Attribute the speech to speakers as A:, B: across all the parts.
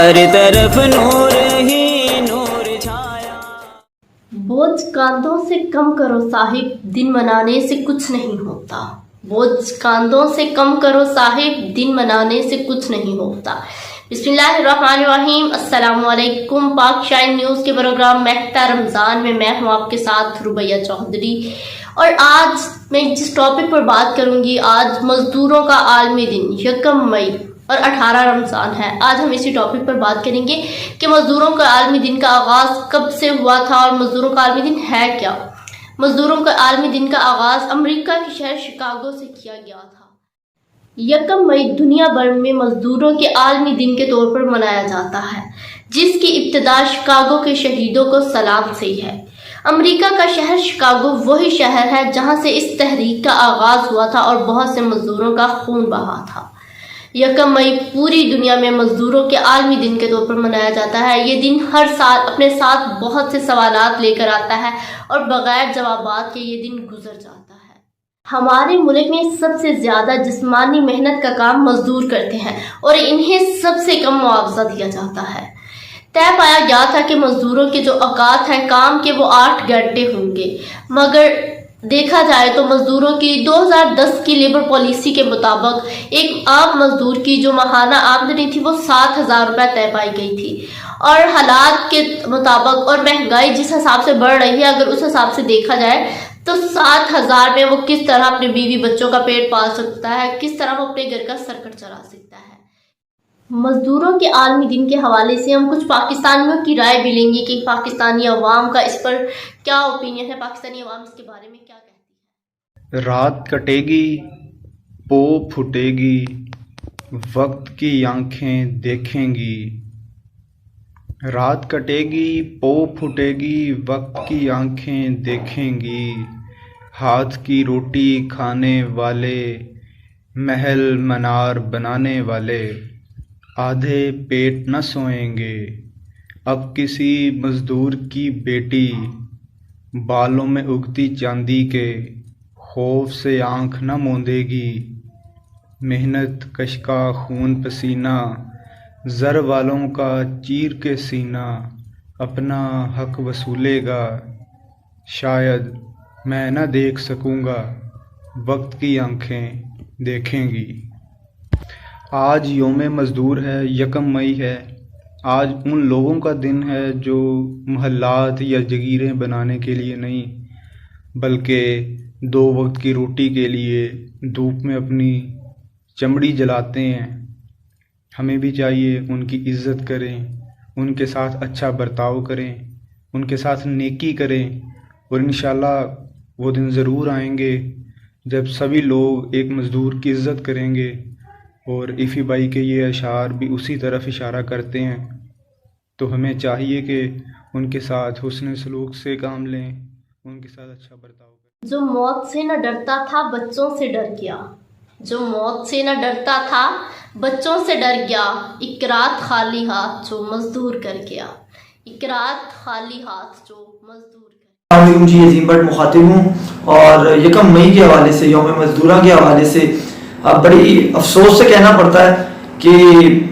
A: ہر طرف نور ہی نور چھایا.
B: بوجھ کاندھوں سے کم کرو صاحب، دن منانے سے کچھ نہیں ہوتا. بوجھ کاندھوں سے کم کرو صاحب، دن منانے سے کچھ نہیں ہوتا. بسم اللہ الرحمن الرحیم. السلام علیکم. پاک شائن نیوز کے پروگرام مہتا رمضان میں میں ہوں آپ کے ساتھ ربیہ چودھری. اور آج میں جس ٹاپک پر بات کروں گی، آج مزدوروں کا عالمی دن 1 مئی اور 18 رمضان ہے. آج ہم اسی ٹاپک پر بات کریں گے کہ مزدوروں کا عالمی دن کا آغاز کب سے ہوا تھا اور مزدوروں کا عالمی دن ہے کیا. مزدوروں کا عالمی دن کا آغاز امریکہ کے شہر شکاگو سے کیا گیا تھا. 1 مئی دنیا بھر میں مزدوروں کے عالمی دن کے طور پر منایا جاتا ہے، جس کی ابتدا شکاگو کے شہیدوں کو سلام سے ہی ہے. امریکہ کا شہر شکاگو وہی شہر ہے جہاں سے اس تحریک کا آغاز ہوا تھا اور بہت سے مزدوروں کا خون بہا تھا. 1 مئی پوری دنیا میں مزدوروں کے عالمی دن کے طور پر منایا جاتا ہے. یہ دن ہر سال اپنے ساتھ بہت سے سوالات لے کر آتا ہے اور بغیر جوابات کے یہ دن گزر جاتا ہے. ہمارے ملک میں سب سے زیادہ جسمانی محنت کا کام مزدور کرتے ہیں اور انہیں سب سے کم معاوضہ دیا جاتا ہے. طے پایا گیا تھا کہ مزدوروں کے جو اوقات ہیں کام کے وہ 8 گھنٹے ہوں گے، مگر دیکھا جائے تو مزدوروں کی 2010 کی لیبر پالیسی کے مطابق ایک عام مزدور کی جو ماہانہ آمدنی تھی وہ 7,000 روپے طے پائی گئی تھی. اور حالات کے مطابق اور مہنگائی جس حساب سے بڑھ رہی ہے، اگر اس حساب سے دیکھا جائے تو 7,000 میں وہ کس طرح اپنے بیوی بچوں کا پیٹ پال سکتا ہے، کس طرح وہ اپنے گھر کا سرکٹ چلا سکتا ہے. مزدوروں کے عالمی دن کے حوالے سے ہم کچھ پاکستانیوں کی رائے بھی لیں گے کہ پاکستانی عوام کا اس پر کیا اوپینین ہے، پاکستانی عوام اس کے بارے میں کیا کہتی ہے.
C: رات کٹے گی پو پھٹے گی، وقت کی آنکھیں دیکھیں گی. رات کٹے گی پو پھٹے گی، وقت کی آنکھیں دیکھیں گی. ہاتھ کی روٹی کھانے والے، محل منار بنانے والے، آدھے پیٹ نہ سوئیں گے. اب کسی مزدور کی بیٹی بالوں میں اگتی چاندی کے، خوف سے آنکھ نہ موندے گی. محنت کش کا خون پسینہ، زر والوں کا چیر کے سینہ، اپنا حق وصولے گا. شاید میں نہ دیکھ سکوں گا، وقت کی آنکھیں دیکھیں گی. آج یوم مزدور ہے، 1 مئی ہے. آج ان لوگوں کا دن ہے جو محلات یا جگیریں بنانے کے لیے نہیں، بلکہ 2 وقت کی روٹی کے لیے دھوپ میں اپنی چمڑی جلاتے ہیں. ہمیں بھی چاہیے ان کی عزت کریں، ان کے ساتھ اچھا برتاؤ کریں، ان کے ساتھ نیکی کریں. اور انشاءاللہ وہ دن ضرور آئیں گے جب سبھی لوگ ایک مزدور کی عزت کریں گے. اور ایفی بھائی کے یہ اشعار بھی اسی طرف اشارہ کرتے ہیں. تو ہمیں چاہیے کہ ان کے ساتھ حسن سلوک سے کام لیں، ان کے ساتھ اچھا برتاؤ کریں.
B: جو موت سے نہ ڈرتا تھا بچوں سے ڈر گیا، جو موت سے نہ ڈرتا تھا بچوں سے ڈر گیا. ایک رات خالی ہاتھ جو مزدور کر گیا، ایک رات خالی ہاتھ جو مزدور کر گیا.
D: السلام علیکم جی، عظیم بٹ مخاطب ہوں. اور 1 مئی کے حوالے سے، یوم مزدورہ کے حوالے سے بڑی افسوس سے کہنا پڑتا ہے کہ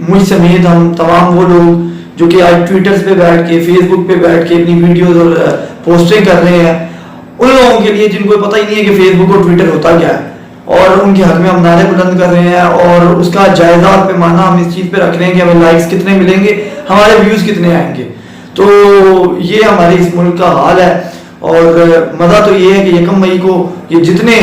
D: مجھ سمیت ہم تمام وہ لوگ جو کہ آج ٹویٹرز پہ بیٹھ کے، فیس بک پہ بیٹھ کے اپنی ویڈیوز اور پوسٹنگ کر رہے ہیں، ان لوگوں کے لیے جن کو پتہ ہی نہیں ہے کہ فیس بک اور ٹویٹر ہوتا کیا ہے، اور ان کے حق میں ہم نعرے بلند کر رہے ہیں اور اس کا جائزہ اور پیمانہ ہم اس چیز پہ رکھ رہے ہیں کہ ہمیں لائکس کتنے ملیں گے، ہمارے ویوز کتنے آئیں گے. تو یہ ہمارے اس ملک کا حال ہے. اور مزہ تو یہ ہے کہ 1 مئی کو یہ جتنے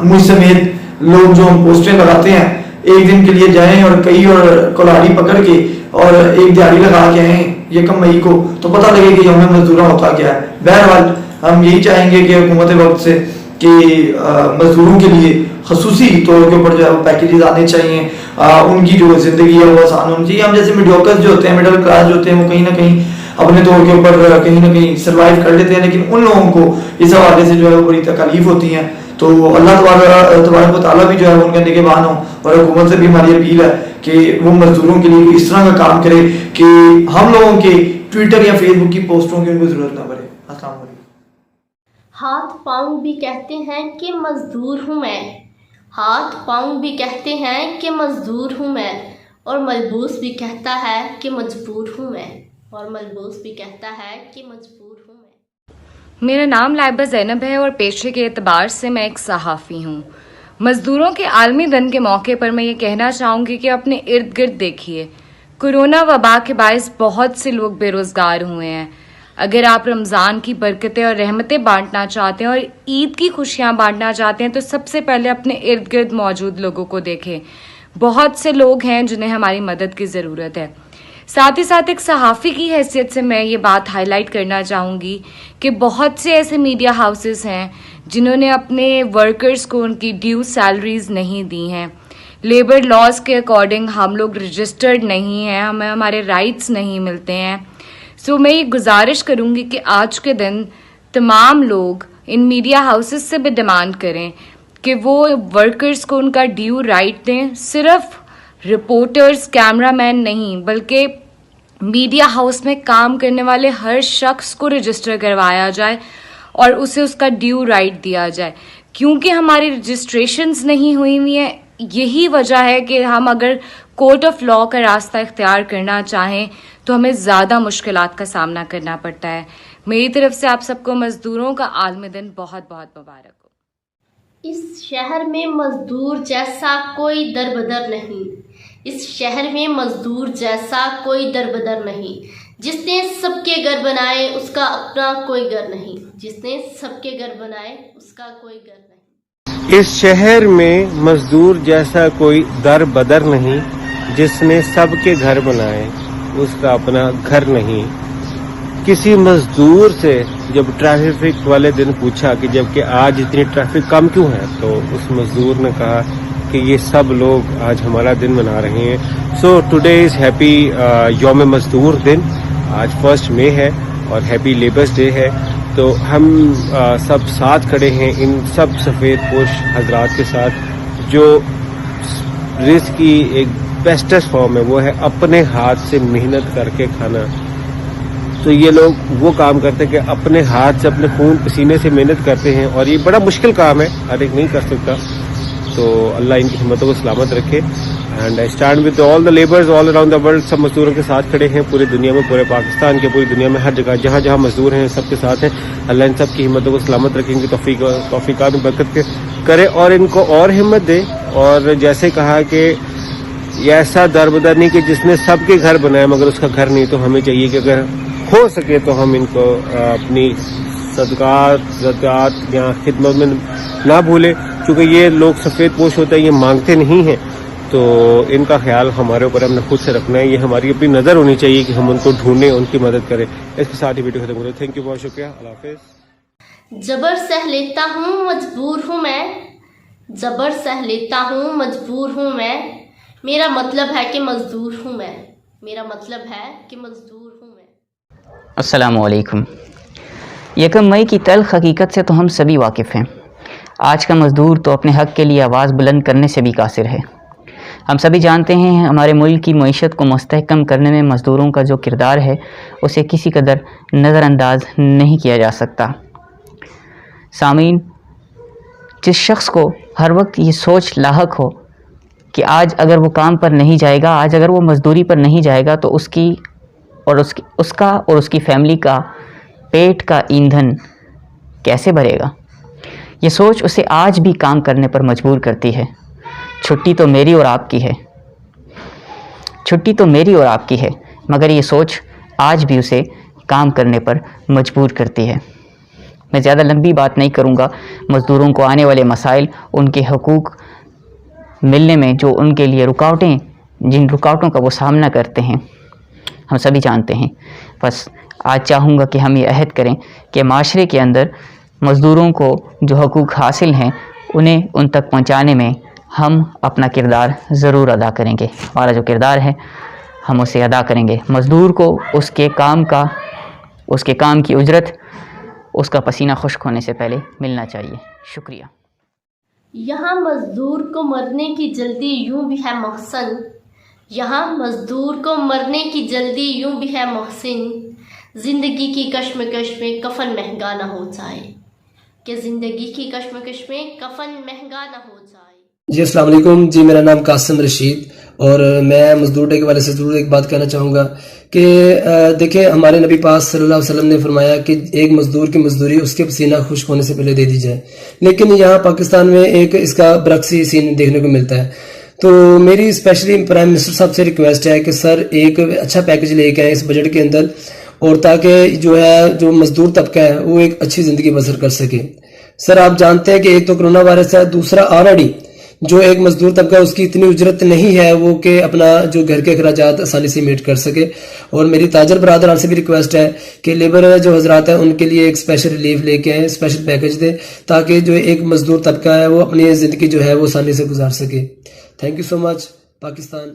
D: مجھ سمیت لوگ جو ہم پوسٹیں لگاتے ہیں، ایک دن کے لیے جائیں اور کئی اور کلاڑی پکڑ کے اور ایک دیہڑی لگا کے آئیں 1 مئی کو، تو پتہ لگے کہ یوم مزدورہ ہوتا کیا ہے. بہرحال ہم یہی چاہیں گے کہ حکومت وقت سے کہ مزدوروں کے لیے خصوصی طور کے اوپر جو ہے وہ پیکیجز آنے چاہیے، ان کی جو زندگی ہے وہ آسان ہونی چاہیے. ہم جیسے میڈیوکرز جو ہوتے ہیں، مڈل کلاس جو ہوتے ہیں، وہ کہیں نہ کہیں اپنے طور کے اوپر کہیں نہ کہیں سروائیو کر لیتے ہیں، لیکن ان لوگوں کو اس حوالے سے جو ہے وہ بڑی تکالیف ہوتی ہیں. تو اللہ تبارک و تعالیٰ بھی جو ہے ان کے نگہبان ہوں، اور حکومت سے بھی ہماری اپیل ہے کہ وہ مزدوروں کے لیے اس طرح کا کام کرے کہ ہم لوگوں کے ٹویٹر یا فیس بک کی پوسٹوں کی ان کو ضرورت نہ پڑے. السلام علیکم.
B: ہاتھ پاؤں بھی کہتے ہیں کہ مزدور ہوں میں، ہاتھ پاؤں بھی کہتے ہیں کہ مزدور ہوں میں، اور ملبوس بھی کہتا ہے کہ مجبور ہوں میں، اور ملبوس بھی کہتا ہے کہ مجبور ہوں میں۔
E: میرا نام لائبہ زینب ہے اور پیشے کے اعتبار سے میں ایک صحافی ہوں۔ مزدوروں کے عالمی دن کے موقع پر میں یہ کہنا چاہوں گی کہ اپنے ارد گرد دیکھیے، کورونا وبا کے باعث بہت سے لوگ بے روزگار ہوئے ہیں۔ اگر آپ رمضان کی برکتیں اور رحمتیں بانٹنا چاہتے ہیں اور عید کی خوشیاں بانٹنا چاہتے ہیں تو سب سے پہلے اپنے ارد گرد موجود لوگوں کو دیکھیں۔ بہت سے لوگ ہیں جنہیں ہماری مدد کی ضرورت ہے۔ ساتھ ہی ساتھ ایک صحافی کی حیثیت سے میں یہ بات ہائی لائٹ کرنا چاہوں گی کہ بہت سے ایسے میڈیا ہاؤسز ہیں جنہوں نے اپنے ورکرز کو ان کی ڈیو سیلریز نہیں دی ہیں۔ لیبر لاز کے اکارڈنگ ہم لوگ رجسٹرڈ نہیں ہیں، ہمیں ہمارے رائٹس نہیں ملتے ہیں۔ سو میں یہ گزارش کروں گی کہ آج کے دن تمام لوگ ان میڈیا ہاؤسز سے بھی ڈیمانڈ کریں کہ وہ ورکرز کو ان کا ڈیو رائٹ دیں۔ صرف رپورٹرز، کیمرہ مین نہیں بلکہ میڈیا ہاؤس میں کام کرنے والے ہر شخص کو رجسٹر کروایا جائے اور اسے اس کا ڈیو رائٹ دیا جائے، کیونکہ ہماری رجسٹریشنز نہیں ہوئی ہوئی ہیں۔ یہی وجہ ہے کہ ہم اگر کورٹ آف لا کا راستہ اختیار کرنا چاہیں تو ہمیں زیادہ مشکلات کا سامنا کرنا پڑتا ہے۔ میری طرف سے آپ سب کو مزدوروں کا عالمی دن بہت بہت مبارک ہو۔
B: اس شہر میں مزدور جیسا کوئی در بدر نہیں، اس شہر میں مزدور جیسا کوئی در بدر نہیں۔ جس نے سب کے گھر بنائے اس کا اپنا کوئی گھر نہیں، جس نے سب کے گھر بنائے اس کا کوئی گھر نہیں۔
F: اس شہر میں مزدور جیسا کوئی در بدر نہیں، جس نے سب کے گھر بنائے اس کا اپنا گھر نہیں۔ کسی مزدور سے جب ٹریفک والے دن پوچھا کہ جبکہ آج اتنی ٹریفک کم کیوں ہے، تو اس مزدور نے کہا کہ یہ سب لوگ آج ہمارا دن منا رہے ہیں۔ سو ٹوڈے از ہیپی یوم مزدور دن، آج 1 مئی ہے اور ہیپی لیبرس ڈے ہے۔ تو ہم سب ساتھ کھڑے ہیں ان سب سفید پوش حضرات کے ساتھ جو رزق کی ایک بیسٹسٹ فارم ہے، وہ ہے اپنے ہاتھ سے محنت کر کے کھانا۔ تو یہ لوگ وہ کام کرتے ہیں کہ اپنے ہاتھ سے اپنے خون پسینے سے محنت کرتے ہیں اور یہ بڑا مشکل کام ہے، ہر ایک نہیں کر سکتا۔ تو اللہ ان کی ہمتوں کو سلامت رکھے۔ And I stand with all the labours all around the world, سب مزدوروں کے ساتھ کھڑے ہیں پوری دنیا میں، پورے پاکستان کے، پوری دنیا میں، ہر جگہ جہاں جہاں مزدور ہیں سب کے ساتھ ہیں۔ اللہ ان سب کی ہمتوں کو سلامت رکھیں گے، توفیقات میں برکت کرے اور ان کو اور ہمت دے۔ اور جیسے کہا کہ یہ ایسا در بدر نہیں کہ جس نے سب کے گھر بنائے مگر اس کا گھر نہیں، تو ہمیں چاہیے کہ اگر ہو سکے تو ہم ان کو اپنی صدقات زکوٰۃ یا خدمت میں نہ بھولیں، چونکہ یہ لوگ سفید پوش ہوتے ہیں، یہ مانگتے نہیں ہیں، تو ان کا خیال ہمارے اوپر ہم نے خود سے رکھنا ہے۔ یہ ہماری اپنی نظر ہونی چاہیے کہ ہم ان کو ڈھونڈیں، ان کی مدد کریں۔ اس کے ساتھ ہی ویڈیو ختم کریں۔ تھینک یو، بہت شکریہ، اللہ حافظ۔
B: جبر سہ لیتا ہوں مجبور ہوں میں، جبر سہ لیتا ہوں مجبور ہوں میں، میرا مطلب ہے کہ مزدور ہوں میں، میرا مطلب ہے کہ مزدور ہوں میں۔
G: السلام علیکم۔ 1 مئی کی تلخ حقیقت سے تو ہم سبھی واقف ہیں۔ آج کا مزدور تو اپنے حق کے لیے آواز بلند کرنے سے بھی قاصر ہے۔ ہم سبھی جانتے ہیں ہمارے ملک کی معیشت کو مستحکم کرنے میں مزدوروں کا جو کردار ہے اسے کسی قدر نظر انداز نہیں کیا جا سکتا۔ سامعین، جس شخص کو ہر وقت یہ سوچ لاحق ہو کہ آج اگر وہ کام پر نہیں جائے گا، آج اگر وہ مزدوری پر نہیں جائے گا تو اس کا اور اس کی فیملی کا پیٹ کا ایندھن کیسے بھرے گا، یہ سوچ اسے آج بھی کام کرنے پر مجبور کرتی ہے۔ چھٹی تو میری اور آپ کی ہے، چھٹی تو میری اور آپ کی ہے، مگر یہ سوچ آج بھی اسے کام کرنے پر مجبور کرتی ہے۔ میں زیادہ لمبی بات نہیں کروں گا۔ مزدوروں کو آنے والے مسائل، ان کے حقوق ملنے میں جو ان کے لیے رکاوٹیں، جن رکاوٹوں کا وہ سامنا کرتے ہیں، ہم سبھی جانتے ہیں۔ بس آج چاہوں گا کہ ہم یہ عہد کریں کہ معاشرے کے اندر مزدوروں کو جو حقوق حاصل ہیں انہیں ان تک پہنچانے میں ہم اپنا کردار ضرور ادا کریں گے۔ ہمارا جو کردار ہے ہم اسے ادا کریں گے۔ مزدور کو اس کے کام کی اجرت اس کا پسینہ خشک ہونے سے پہلے ملنا چاہیے۔ شکریہ۔
B: یہاں مزدور کو مرنے کی جلدی یوں بھی ہے محسن، یہاں مزدور کو مرنے کی جلدی یوں بھی ہے محسن، زندگی کی کشمکش میں کفن مہنگا نہ ہو جائے، کہ زندگی کی کشمکش میں کفن مہنگا نہ ہو جائے۔
H: جی السلام علیکم۔ جی میرا نام قاسم رشید اور میں مزدور ڈے کے والے سے ضرور ایک بات کہنا چاہوں گا کہ دیکھیں ہمارے نبی پاک صلی اللہ علیہ وسلم نے فرمایا کہ ایک مزدور کی مزدوری اس کے پسینہ خشک ہونے سے پہلے دے دی جائے، لیکن یہاں پاکستان میں ایک اس کا برعکس ہی سین دیکھنے کو ملتا ہے. تو میری اسپیشلی پرائم منسٹر صاحب سے ریکویسٹ ہے کہ سر ایک اچھا پیکج لے کے آئیں اس بجٹ کے اندر، اور تاکہ جو مزدور طبقہ ہے وہ ایک اچھی زندگی بسر کر سکے. سر آپ جانتے ہیں کہ ایک تو کرونا وائرس ہے، دوسرا آلریڈی جو ایک مزدور طبقہ اس کی اتنی اجرت نہیں ہے وہ کہ اپنا جو گھر کے اخراجات آسانی سے میٹ کر سکے. اور میری تاجر برادران سے بھی ریکویسٹ ہے کہ لیبر جو حضرات ہیں ان کے لیے ایک اسپیشل ریلیف لے کے آئیں، اسپیشل پیکج دیں، تاکہ جو ایک مزدور طبقہ ہے وہ اپنی زندگی جو ہے وہ آسانی سے گزار سکے. تھینک یو سو مچ. پاکستان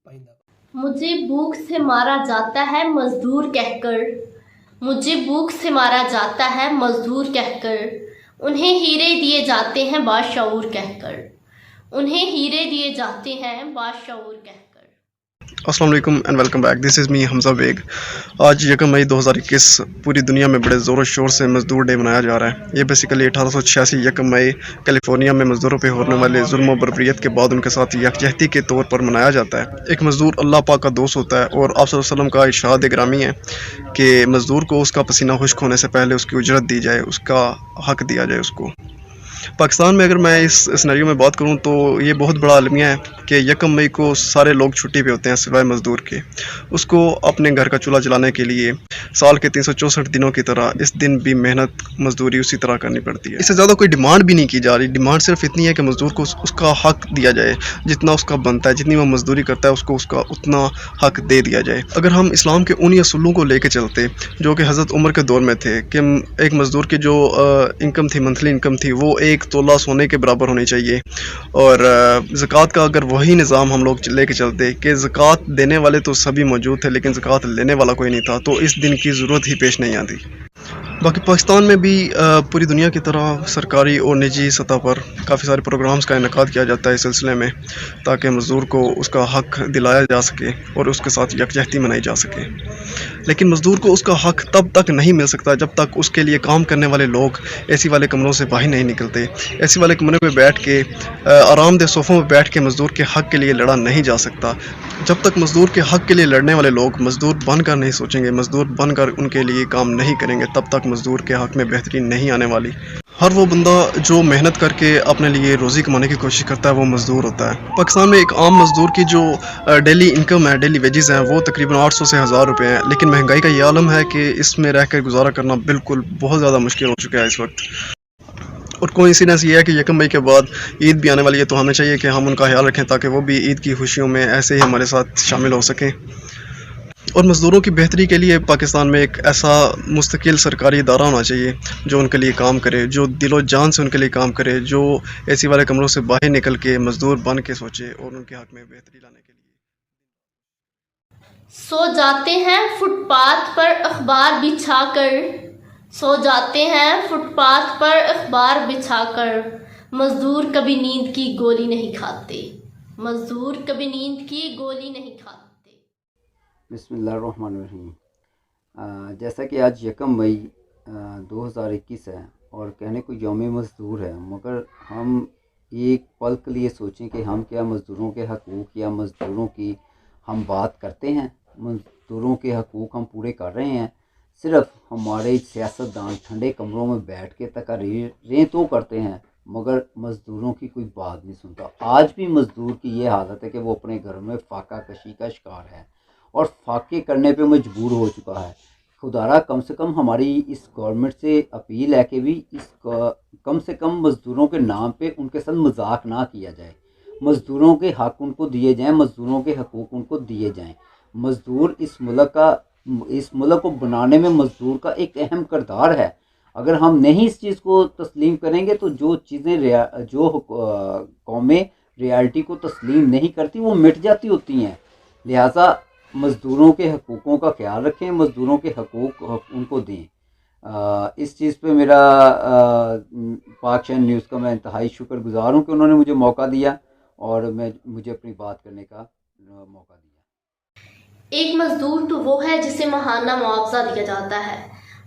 H: پائندہ.
B: مجھے بھوک سے مارا جاتا ہے مزدور کہہ کر، مجھے بھوک سے مارا جاتا ہے مزدور کہہ کر، انہیں ہیرے دیے جاتے ہیں باشعور کہہ کر، انہیں ہیرے دیے جاتے ہیں باشعور کہہ کر.
I: السلام علیکم and welcome back. This is me Hamza Baig. آج 1 مئی 2021 پوری دنیا میں بڑے زور و شور سے مزدور ڈے منایا جا رہا ہے. یہ بیسیکلی 1886 1 مئی کیلیفورنیا میں مزدوروں پہ ہونے والے ظلم و بربریت کے بعد ان کے ساتھ یکجہتی کے طور پر منایا جاتا ہے. ایک مزدور اللہ پاک کا دوست ہوتا ہے، اور آپ صلی اللہ علیہ وسلم کا ارشاد گرامی ہے کہ مزدور کو اس کا پسینہ خشک ہونے سے پہلے اس کی اجرت دی جائے، اس کا حق دیا جائے اس کو. پاکستان میں اگر میں اس سینیریو میں بات کروں تو یہ بہت بڑا المیہ ہے کہ 1 مئی کو سارے لوگ چھٹی پہ ہوتے ہیں سوائے مزدور کے. اس کو اپنے گھر کا چولہا جلانے کے لیے سال کے 364 دنوں کی طرح اس دن بھی محنت مزدوری اسی طرح کرنی پڑتی ہے. اس سے زیادہ کوئی ڈیمانڈ بھی نہیں کی جا رہی. ڈیمانڈ صرف اتنی ہے کہ مزدور کو اس کا حق دیا جائے، جتنا اس کا بنتا ہے، جتنی وہ مزدوری کرتا ہے اس کو اس کا اتنا حق دے دیا جائے. اگر ہم اسلام کے انہی اصولوں کو لے کے چلتے جو کہ حضرت عمر کے دور میں تھے کہ ایک مزدور کی جو انکم تھی، منتھلی انکم تھی، وہ 1 تولہ سونے کے برابر ہونی چاہیے، اور زکوٰۃ کا اگر وہی نظام ہم لوگ لے کے چلتے کہ زکوٰۃ دینے والے تو سبھی موجود تھے لیکن زکوٰۃ لینے والا کوئی نہیں تھا، تو اس دن کی ضرورت ہی پیش نہیں آتی. باقی پاکستان میں بھی پوری دنیا کی طرح سرکاری اور نجی سطح پر کافی سارے پروگرامز کا انعقاد کیا جاتا ہے اس سلسلے میں، تاکہ مزدور کو اس کا حق دلایا جا سکے اور اس کے ساتھ یکجہتی منائی جا سکے. لیکن مزدور کو اس کا حق تب تک نہیں مل سکتا جب تک اس کے لیے کام کرنے والے لوگ اے سی والے کمروں سے باہر نہیں نکلتے. اے سی والے کمرے میں بیٹھ کے آرام دہ صوفوں میں بیٹھ کے مزدور کے حق کے لیے لڑا نہیں جا سکتا. جب تک مزدور کے حق کے لیے لڑنے والے لوگ مزدور بن کر نہیں سوچیں گے، مزدور بن کر ان کے لیے کام نہیں کریں گے، تب تک مزدور کے حق میں بہتری نہیں آنے والی. ہر وہ بندہ جو محنت کر کے اپنے لیے روزی کمانے کی کوشش کرتا ہے وہ مزدور ہوتا ہے. پاکستان میں ایک عام مزدور کی جو ڈیلی انکم ہے، ڈیلی ویجز ہیں، وہ تقریباً 800 سے 1000 روپے ہیں. لیکن مہنگائی کا یہ عالم ہے کہ اس میں رہ کر گزارا کرنا بالکل بہت زیادہ مشکل ہو چکا ہے اس وقت. اور کوئنسیڈنس یہ ہے کہ 1 مئی کے بعد عید بھی آنے والی ہے، تو ہمیں چاہیے کہ ہم ان کا خیال رکھیں تاکہ وہ بھی عید کی خوشیوں میں ایسے ہی ہمارے ساتھ شامل ہو سکیں. اور مزدوروں کی بہتری کے لیے پاکستان میں ایک ایسا مستقل سرکاری ادارہ ہونا چاہیے جو ان کے لیے کام کرے، جو دل و جان سے ان کے لیے کام کرے، جو اے سی والے کمروں سے باہر نکل کے مزدور بن کے سوچے اور ان کے حق میں بہتری لانے کے لیے.
B: سو جاتے ہیں فٹ پاتھ پر اخبار بچھا کر، سو جاتے ہیں فٹ پاتھ پر اخبار بچھا کر، مزدور کبھی نیند کی گولی نہیں کھاتے، مزدور کبھی نیند کی گولی نہیں کھاتے.
J: بسم اللہ الرحمن الرحیم. جیسا کہ آج 1 مئی 2021 ہے اور کہنے کو یوم مزدور ہے، مگر ہم ایک پل کے لیے سوچیں کہ ہم کیا مزدوروں کے حقوق یا مزدوروں کی ہم بات کرتے ہیں؟ مزدوروں کے حقوق ہم پورے کر رہے ہیں؟ صرف ہمارے سیاستدان ٹھنڈے کمروں میں بیٹھ کے تقاریر تو کرتے ہیں مگر مزدوروں کی کوئی بات نہیں سنتا. آج بھی مزدور کی یہ حالت ہے کہ وہ اپنے گھر میں فاقہ کشی کا شکار ہے اور فاقے کرنے پہ مجبور ہو چکا ہے. خدارا کم سے کم ہماری اس گورنمنٹ سے اپیل ہے کہ بھی اس کم سے کم مزدوروں کے نام پہ ان کے ساتھ مذاق نہ کیا جائے. مزدوروں کے حق ان کو دیے جائیں، مزدوروں کے حقوق ان کو دیے جائیں. مزدور اس ملک کو بنانے میں مزدور کا ایک اہم کردار ہے. اگر ہم نہیں اس چیز کو تسلیم کریں گے تو جو چیزیں جو قومیں ریالٹی کو تسلیم نہیں کرتی وہ مٹ جاتی ہوتی ہیں. لہٰذا مزدوروں کے حقوقوں کا خیال رکھیں، مزدوروں کے حقوق ان کو دیں. اس چیز پہ میرا پاک شہر نیوز کا میں انتہائی شکر گزار ہوں کہ انہوں نے مجھے موقع دیا اور مجھے اپنی بات کرنے کا موقع دیا.
B: ایک مزدور تو وہ ہے جسے ماہانہ معاوضہ دیا جاتا ہے.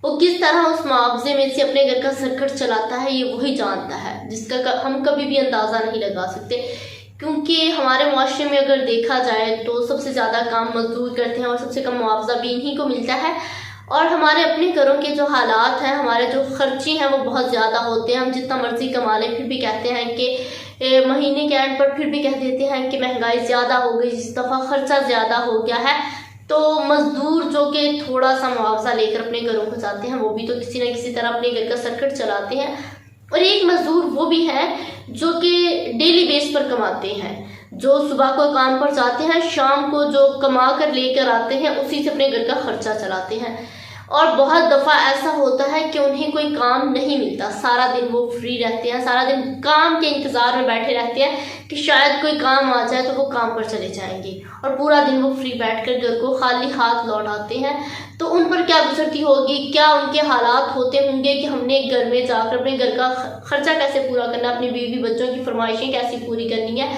B: وہ کس طرح اس معاوضے میں سے اپنے گھر کا سرکٹ چلاتا ہے یہ وہی جانتا ہے، جس کا ہم کبھی بھی اندازہ نہیں لگا سکتے. کیونکہ ہمارے معاشرے میں اگر دیکھا جائے تو سب سے زیادہ کام مزدور کرتے ہیں اور سب سے کم معاوضہ بھی انہیں کو ملتا ہے. اور ہمارے اپنے گھروں کے جو حالات ہیں, ہمارے جو خرچے ہیں وہ بہت زیادہ ہوتے ہیں. ہم جتنا مرضی کما لیں پھر بھی کہتے ہیں کہ مہینے کے اینڈ پر پھر بھی کہہ دیتے ہیں کہ مہنگائی زیادہ ہو گئی, اس دفعہ خرچہ زیادہ ہو گیا ہے. تو مزدور جو کہ تھوڑا سا معاوضہ لے کر اپنے گھروں کو جاتے ہیں وہ بھی تو کسی نہ کسی طرح اپنے گھر کا سرکٹ چلاتے ہیں. اور ایک مزدور وہ بھی ہے جو کہ ڈیلی بیس پر کماتے ہیں, جو صبح کو کام پر جاتے ہیں, شام کو جو کما کر لے کر آتے ہیں اسی سے اپنے گھر کا خرچہ چلاتے ہیں. اور بہت دفعہ ایسا ہوتا ہے کہ انہیں کوئی کام نہیں ملتا, سارا دن وہ فری رہتے ہیں, سارا دن کام کے انتظار میں بیٹھے رہتے ہیں کہ شاید کوئی کام آ جائے تو وہ کام پر چلے جائیں گے, اور پورا دن وہ فری بیٹھ کر گھر کو خالی ہاتھ لوٹ آتے ہیں. تو ان پر کیا گزرتی ہوگی, کیا ان کے حالات ہوتے ہوں گے کہ ہم نے گھر میں جا کر اپنے گھر کا خرچہ کیسے پورا کرنا, اپنی بیوی بچوں کی فرمائشیں کیسی پوری کرنی ہے.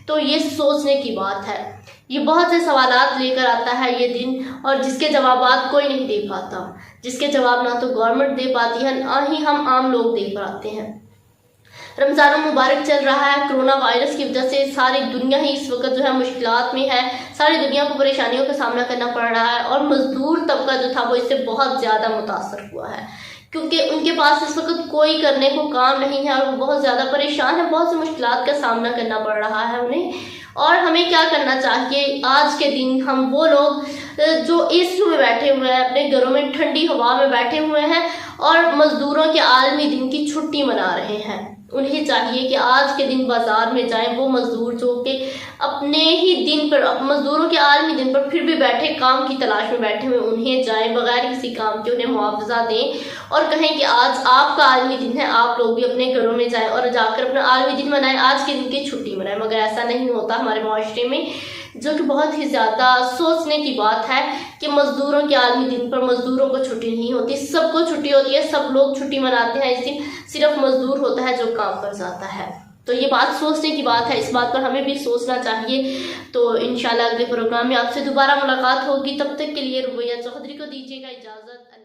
B: تو یہ سوچنے کی بات ہے. یہ بہت سے سوالات لے کر آتا ہے یہ دن, اور جس کے جوابات کوئی نہیں دے پاتا, جس کے جواب نہ تو گورنمنٹ دے پاتی ہے نہ ہی ہم عام لوگ دے پاتے ہیں. رمضان المبارک چل رہا ہے, کرونا وائرس کی وجہ سے ساری دنیا ہی اس وقت جو ہے مشکلات میں ہے, ساری دنیا کو پریشانیوں کا سامنا کرنا پڑ رہا ہے. اور مزدور طبقہ جو تھا وہ اس سے بہت زیادہ متاثر ہوا ہے, کیونکہ ان کے پاس اس وقت کوئی کرنے کو کام نہیں ہے اور وہ بہت زیادہ پریشان ہے, بہت سی مشکلات کا سامنا کرنا پڑ رہا ہے انہیں. اور ہمیں کیا کرنا چاہیے آج کے دن, ہم وہ لوگ جو اے سی میں بیٹھے ہوئے ہیں, اپنے گھروں میں ٹھنڈی ہوا میں بیٹھے ہوئے ہیں اور مزدوروں کے عالمی دن کی چھٹی منا رہے ہیں, انہیں چاہیے کہ آج کے دن بازار میں جائیں. وہ مزدور جو کہ اپنے ہی دن پر, مزدوروں کے عالمی دن پر پھر بھی بیٹھے کام کی تلاش میں بیٹھے ہوئے, انہیں جائیں بغیر کسی کام کے, انہیں معاوضہ دیں اور کہیں کہ آج آپ کا عالمی دن ہے, آپ لوگ بھی اپنے گھروں میں جائیں اور جا کر اپنا عالمی دن منائیں, آج کے دن کی چھٹی منائیں. مگر ایسا نہیں ہوتا ہمارے معاشرے میں, جو کہ بہت ہی زیادہ سوچنے کی بات ہے کہ مزدوروں کے عالمی دن پر مزدوروں کو چھٹی نہیں ہوتی, سب کو چھٹی ہوتی ہے, سب لوگ چھٹی مناتے ہیں اس دن, صرف مزدور ہوتا ہے جو کام پر جاتا ہے. تو یہ بات سوچنے کی بات ہے, اس بات پر ہمیں بھی سوچنا چاہیے. تو انشاءاللہ اگلے پروگرام میں آپ سے دوبارہ ملاقات ہوگی, تب تک کے لیے ربیہ چودھری کو دیجیے گا اجازت.